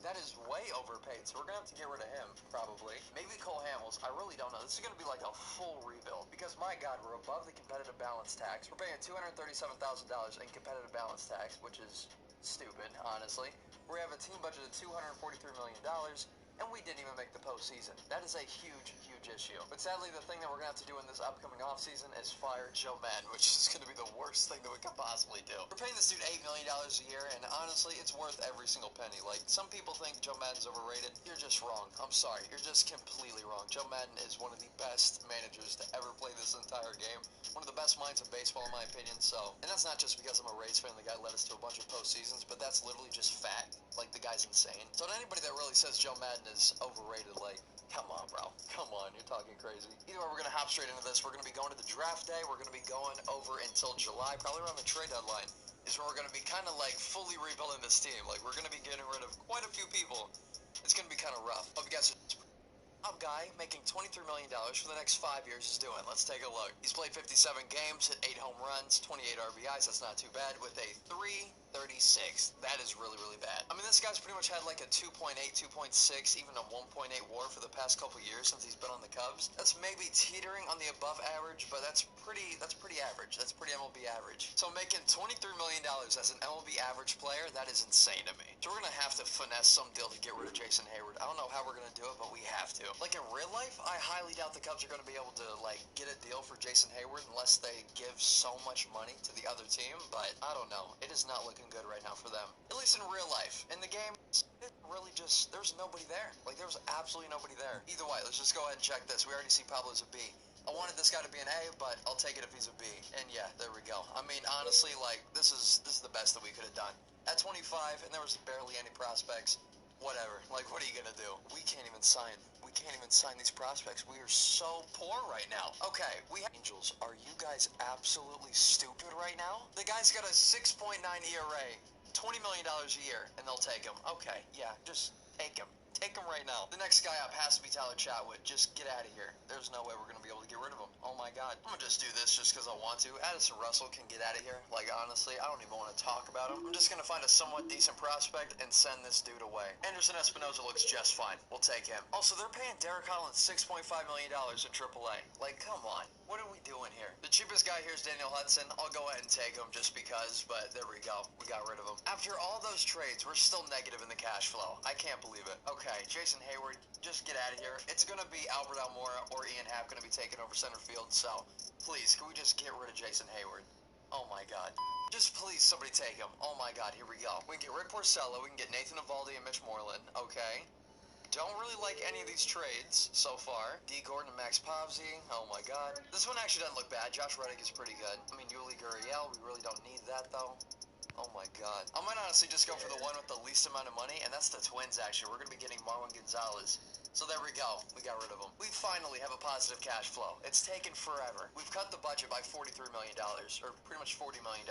M: that is way overpaid, so we're going to have to get rid of him, probably. Maybe Cole Hamels, I really don't know. This is going to be like a full rebuild, because my God, we're above the competitive balance tax. We're paying $237,000 in competitive balance tax, which is stupid, honestly. We have a team budget of $243 million, and we didn't even make the postseason. That is a huge, huge issue. But sadly, the thing that we're going to have to do in this upcoming offseason is fire Joe Madden, which is going to be the worst thing that we could possibly do. We're paying this dude $8 million a year, and honestly, it's worth every single penny. Like, some people think Joe Madden's overrated. You're just wrong. I'm sorry. You're just completely wrong. Joe Madden is one of the best managers to ever play this entire game. One of the best minds in baseball, in my opinion, so. And that's not just because I'm a Rays fan. The guy led us to a bunch of postseasons, but that's literally just fact. Like, the guy's insane. So to anybody that really says Joe Madden is overrated, like, come on, bro. Come on, you're talking crazy. Either way, we're going to hop straight into this. We're going to be going to the draft day. We're going to be going over until July, probably around the trade deadline, is when we're going to be kind of, like, fully rebuilding this team. Like, we're going to be getting rid of quite a few people. It's going to be kind of rough. Hope you guys are... Top guy making $23 million for the next 5 years is doing. Let's take a look. He's played 57 games, hit 8 home runs, 28 RBIs. That's not too bad, with a 3.36. That is really, really bad. I mean, this guy's pretty much had like a 2.8, 2.6, even a 1.8 WAR for the past couple years since he's been on the Cubs. That's maybe teetering on the above average, but that's pretty average. That's pretty MLB average. So making $23 million as an MLB average player, that is insane to me. So we're gonna have to finesse some deal to get rid of Jason Hayward. I don't know how we're gonna do it, but we have to. Like, in real life, I highly doubt the Cubs are going to be able to, like, get a deal for Jason Hayward unless they give so much money to the other team, but I don't know. It is not looking good right now for them. At least in real life. In the game, it's really just, there's nobody there. Like, there's absolutely nobody there. Either way, let's just go ahead and check this. We already see Pablo's a B. I wanted this guy to be an A, but I'll take it if he's a B. And yeah, there we go. I mean, honestly, like, this is the best that we could have done. At 25, and there was barely any prospects. Whatever. Like, what are you gonna do? We can't even sign these prospects. We are so poor right now. Okay, we have Angels. Are you guys absolutely stupid right now? The guy's got a 6.9 ERA, $20 million a year, and they'll take him. Okay, yeah, just take him. Take him right now. The next guy up has to be Tyler Chatwood. Just get out of here. There's no way we're going to be able to get rid of him. Oh my God. I'm going to just do this just because I want to. Addison Russell can get out of here. Like, honestly, I don't even want to talk about him. I'm just going to find a somewhat decent prospect and send this dude away. Anderson Espinoza looks just fine. We'll take him. Also, they're paying Derek Collins $6.5 million in AAA. Like, come on. What are we doing here? The cheapest guy here is Daniel Hudson. I'll go ahead and take him just because, but there we go. We got rid of him. After all those trades, we're still negative in the cash flow. I can't believe it. Okay, Jason Hayward, just get out of here. It's going to be Albert Almora or Ian Happ going to be taking over center field, so please, can we just get rid of Jason Hayward? Oh my God. Just please, somebody take him. Oh my God, here we go. We can get Rick Porcello, we can get Nathan Eovaldi and Mitch Moreland. Okay. Don't really like any of these trades so far. D. Gordon and Max Pavsey. Oh my God. This one actually doesn't look bad. Josh Reddick is pretty good. I mean, Yuli Gurriel, we really don't need that though. Oh my God. I might honestly just go for the one with the least amount of money, and that's the Twins actually. We're going to be getting Marwin Gonzalez. So there we go. We got rid of him. We finally have a positive cash flow. It's taken forever. We've cut the budget by $43 million, or pretty much $40 million.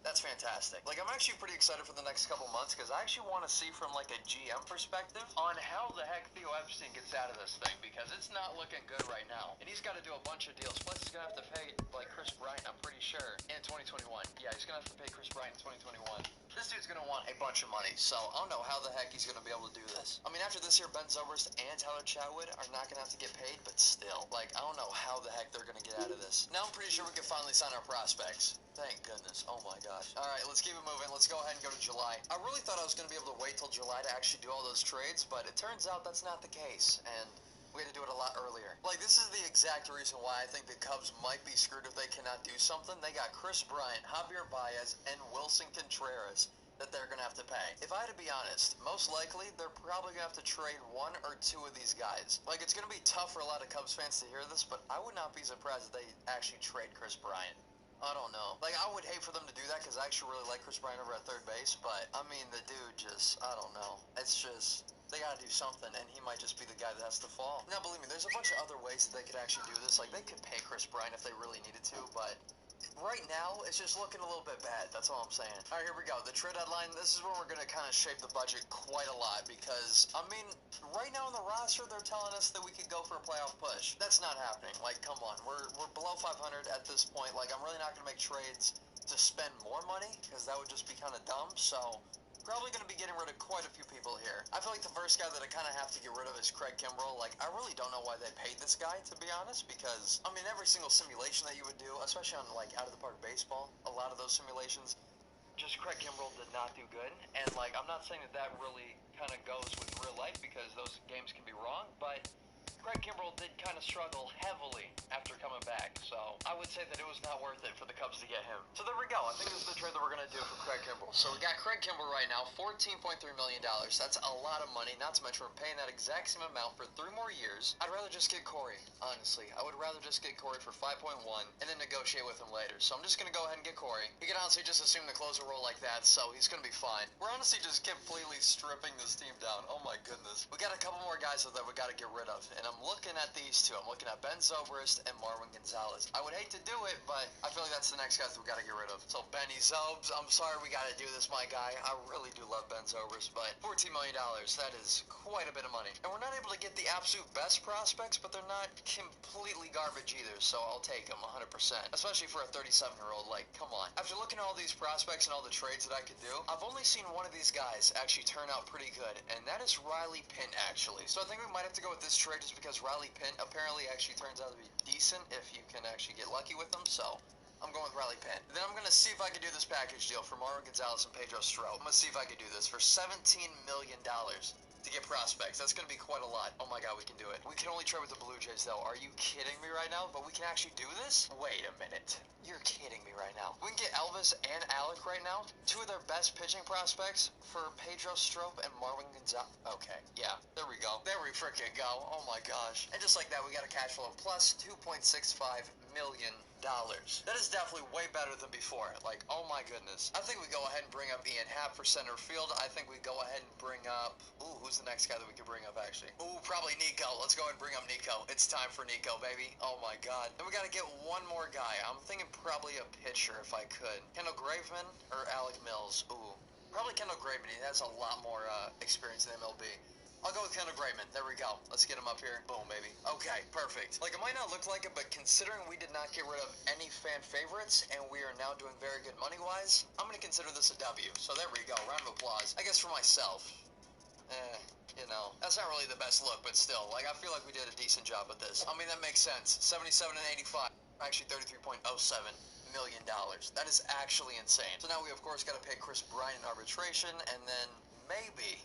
M: That's fantastic. Like, I'm actually pretty excited for the next couple months because I actually want to see from like a GM perspective on how the heck Theo Epstein gets out of this thing, because it's not looking good right now. And he's got to do a bunch of deals. Plus, he's gonna have to pay like Chris Bryant, I'm pretty sure, in 2021. Yeah, he's gonna have to pay Chris Bryant in 2021. This dude's gonna want a bunch of money, so I don't know how the heck he's gonna be able to do this. I mean, after this year, Ben Zobrist and Tyler Chatwood are not gonna have to get paid, but still, like, I don't know how the heck they're gonna get out of this. Now I'm pretty sure we can finally sign our prospects. Thank goodness. Oh my gosh. All right, let's keep it moving. Let's go ahead and go to July. I really thought I was gonna be able to wait till July to actually do all those trades, but it turns out that's not the case, and we had to do it a lot earlier. Like, this is the exact reason why I think the Cubs might be screwed if they cannot do something. They got Chris Bryant, Javier Baez, and Wilson Contreras that they're going to have to pay. If I had to be honest, most likely they're probably going to have to trade one or two of these guys. Like, it's going to be tough for a lot of Cubs fans to hear this, but I would not be surprised if they actually trade Chris Bryant. I don't know. Like, I would hate for them to do that because I actually really like Chris Bryant over at third base, but, I mean, the dude just, I don't know. It's just, they gotta do something, and he might just be the guy that has to fall. Now, believe me, there's a bunch of other ways that they could actually do this. Like, they could pay Chris Bryant if they really needed to, but right now, it's just looking a little bit bad. That's all I'm saying. All right, here we go. The trade deadline. This is where we're going to kind of shape the budget quite a lot because, I mean, right now on the roster, they're telling us that we could go for a playoff push. That's not happening. Like, come on. We're below 500 at this point. Like, I'm really not going to make trades to spend more money because that would just be kind of dumb. So, probably going to be getting rid of quite a few people here. I feel like the first guy that I kind of have to get rid of is Craig Kimbrell. Like, I really don't know why they paid this guy, to be honest, because, I mean, every single simulation that you would do, especially on, like, out of the park baseball, a lot of those simulations, just Craig Kimbrell did not do good. And, like, I'm not saying that that really kind of goes with real life because those games can be wrong, but Craig Kimbrell did kind of struggle heavily after coming back, so I would say that it was not worth it for the Cubs to get him. So there we go. I think this is the trade that we're going to do for Craig Kimbrell. So we got Craig Kimbrell right now, $14.3 million. That's a lot of money, not to mention we're paying that exact same amount for 3 more years. I'd rather just get Corey, honestly. I would rather just get Corey for 5.1 and then negotiate with him later. So I'm just going to go ahead and get Corey. He can honestly just assume the closer role like that, so he's going to be fine. We're honestly just completely stripping this team down. Oh my goodness. We got a couple more guys that we got to get rid of, and I'm looking at these two. I'm looking at Ben Zobrist and Marwin Gonzalez. I would hate to do it, but I feel like that's the next guys that we got to get rid of. So Benny Zobes, I'm sorry we got to do this, my guy. I really do love Ben Zobrist, but $14 million, that is quite a bit of money. And we're not able to get the absolute best prospects, but they're not completely garbage either, so I'll take them 100%. Especially for a 37-year-old, like, come on. After looking at all these prospects and all the trades that I could do, I've only seen one of these guys actually turn out pretty good, and that is Riley Pint, actually. So I think we might have to go with this trade just because Riley Pint apparently actually turns out to be decent if you can actually get lucky with them, so I'm going with Riley Pint. Then I'm going to see if I can do this package deal for Marwin Gonzalez and Pedro Strop. I'm going to see if I can do this for $17 million to get prospects. That's going to be quite a lot. Oh my god, we can do it. We can only trade with the Blue Jays, though. Are you kidding me right now? But we can actually do this? Wait a minute. You're kidding me right now. We can get Elvis and Alec right now, 2 of their best pitching prospects, for Pedro Strop and Marwin Gonzalez. Okay, yeah, there we go. There we frickin' go. Oh my gosh. And just like that, we got a cash flow plus $2.65 million. That is definitely way better than before. Like, oh my goodness. I think we go ahead and bring up Ian Happ for center field. I think we go ahead and bring up... Ooh, who's the next guy that we could bring up, actually? Ooh, probably Nico. Let's go ahead and bring up Nico. It's time for Nico, baby. Oh my god. Then we gotta get one more guy. I'm thinking probably a pitcher if I could. Kendall Graveman or Alec Mills? Ooh. Probably Kendall Graveman. He has a lot more experience in MLB. I'll go with Kendall Graveman. There we go. Let's get him up here. Boom, baby. Okay, perfect. Like, it might not look like it, but considering we did not get rid of any fan favorites, and we are now doing very good money-wise, I'm going to consider this a W. So there we go. Round of applause. I guess for myself. You know, that's not really the best look, but still, like, I feel like we did a decent job with this. I mean, that makes sense. 77 and 85. Actually, $33.07 million. That is actually insane. So now we, of course, got to pay Chris Bryant in arbitration, and then maybe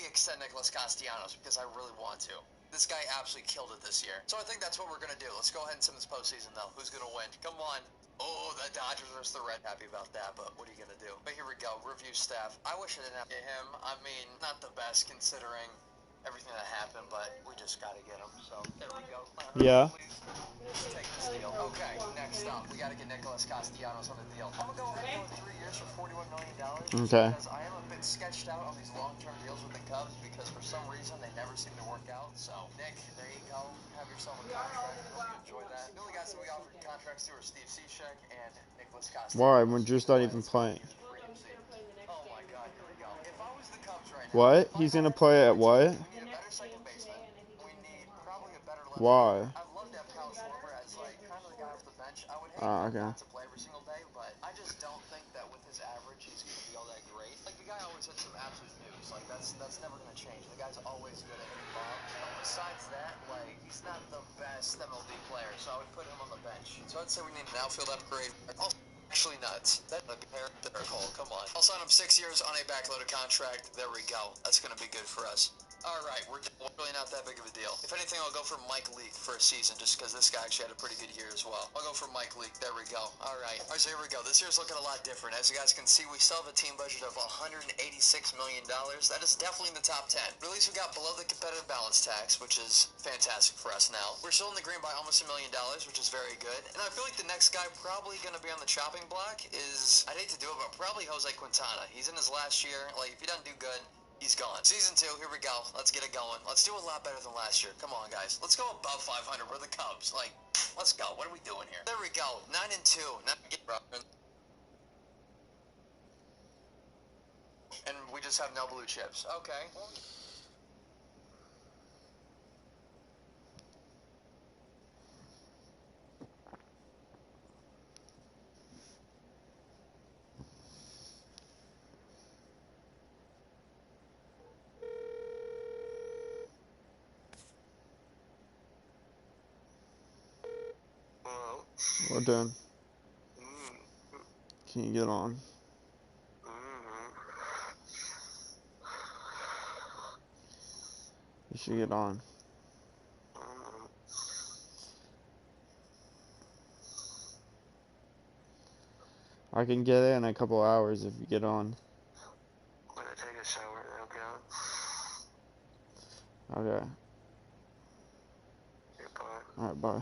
M: extend Nicholas Castellanos, because I really want to. This guy absolutely killed it this year. So I think that's what we're going to do. Let's go ahead and sim this postseason, though. Who's going to win? Come on. Oh, the Dodgers versus the Red. Happy about that, but what are you going to do? But here we go. Review staff. I wish I didn't have to get him. I mean, not the best considering everything that happened, but we just got to get him. So there we go.
C: Yeah.
M: Let's take this deal. Okay, next up, we got to get Nicholas Castellanos on the deal. I'm gonna go ahead and go 3 years for $41 million.
C: Okay.
M: Because I am a bit sketched out on these long-term deals with the Cubs because for some reason they never seem to work out. So Nick, there you go. Have yourself a contract. Hope you enjoy that. The only guys that we offered contracts to are Steve Cishek and Nicholas Castellanos.
C: Why? We're just not even playing.
M: Oh my God, here we go. If I was the Cubs right now,
C: What? He's gonna play at what?
M: we need a better second baseman. We need probably a better left
C: Why?
M: fielder. I'd love to have Kyle Schwarber as like kind of the guy off the bench. I would hate for him
C: Okay.
M: not to play every single day, but I just don't think that with his average he's gonna be all that great. Like the guy always hits some absolute news. Like that's never gonna change. The guy's always good at hitting bombs. But besides that, like he's not the best MLB player, so I would put him on the bench. So I'd say we need an outfield upgrade. Actually nuts. That's a miracle. Come on. I'll sign him 6 years on a backloaded contract. There we go. That's going to be good for us. All right, we're really not that big of a deal. If anything, I'll go for Mike Leake for a season, just because this guy actually had a pretty good year as well. I'll go for Mike Leake. There we go. All right, so here we go. This year's looking a lot different. As you guys can see, we still have a team budget of $186 million. That is definitely in the top 10. But at least we got below the competitive balance tax, which is fantastic for us now. We're still in the green by almost $1 million, which is very good. And I feel like the next guy probably going to be on the chopping block is, I'd hate to do it, but probably Jose Quintana. He's in his last year. Like, if he doesn't do good, he's gone. Season 2, here we go. Let's get it going. Let's do a lot better than last year. Come on, guys. Let's go above 500. We're the Cubs. Like, let's go. What are we doing here? There we go. 9-2. And we just have no blue chips. Okay.
C: Well done. Can you get on? You should get on. I can get in a couple hours if you get on.
I: When I take a shower, they'll go.
C: Okay.
I: Goodbye.
C: Alright, bye.